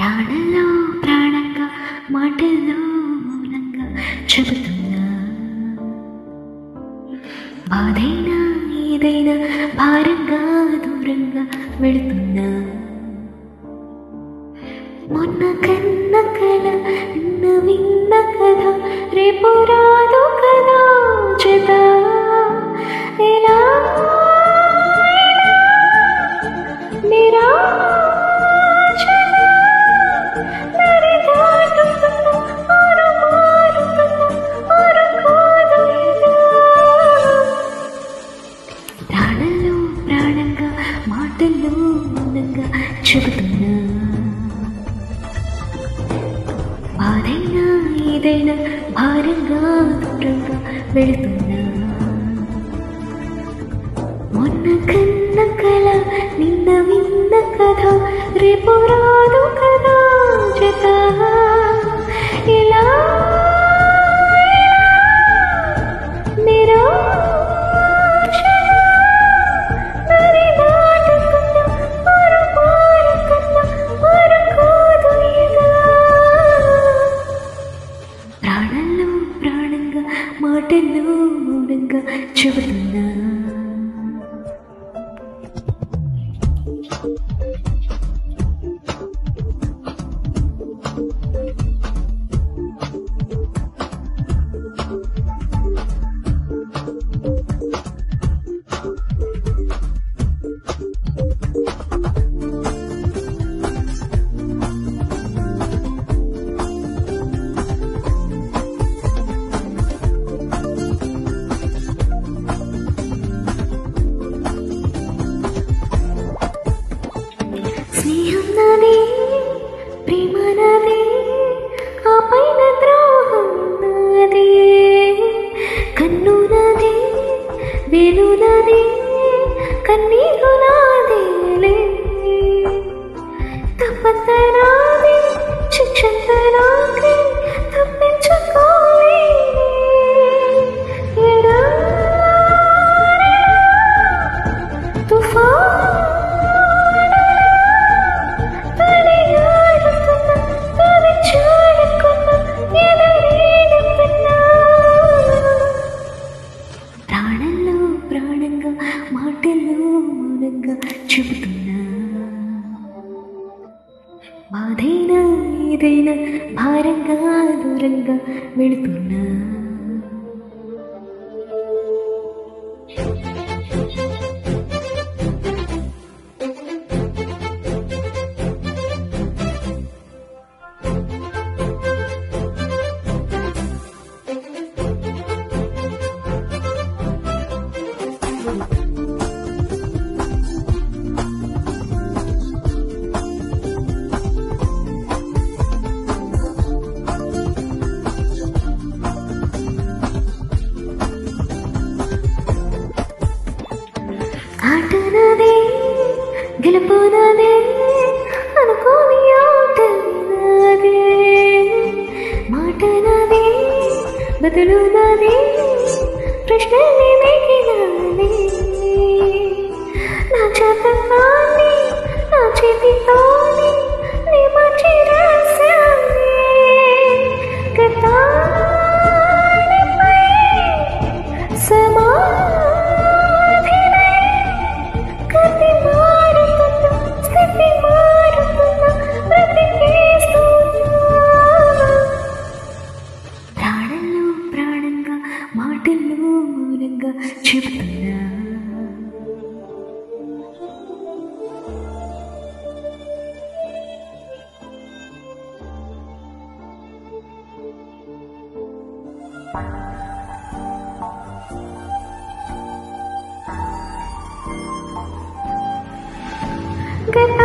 ప్రాణంలో ప్రాణంగా మాటల్లో మౌనంగా చెబుతున్నా, బాధైనా ఏదైనా భారంగా దూరంగా వెళుతున్నా. మొన్న కన్న కల నిన్న విన్న కథ రేపు రాదు కదా జత. ఎలా ప్రాణంలో ప్రాణంగా మాటల్లో మౌనంగా చెబుతున్నా, బాధైనా ఏదైనా భారంగా దూరంగా వెళుతున్నా. మొన్న కన్న కల నిన్న విన్న కథ రేపు రాదు కదా జత. ఇలా ప్రాణంలో ప్రాణంగా మాటల్లో మౌనంగా చెబుతున్నా. స్నేహం నాదే, ప్రేమ నాదే, ఆ పైన ద్రోహం నాదే. కన్ను నాదే, వేలు నాదే, కన్నీరు నాదేలే. తప్పంత నాదే, శిక్షంత నాకే, తప్పించుకోలేనే. ప్రాణంలో ప్రాణంగా మాటల్లో మౌనంగా చెబుతున్నా, బాధైనా ఏదైనా భారంగా దూరంగా వెళుతున్నా. ఆట నాదే, గెలుపు నాదే, అనుకోని ఆట నాదే. మాట నాదే, బదులు నాదే, ప్రశ్నలే మిగిలాలే. నా చేతకాన్ని నా చేతితోనే నీ మంచి రాశానే. గతానిపై సమా ప్రాణంలో ప్రాణంగా మాటల్లో మౌనంగా చెబుతున్నా. గత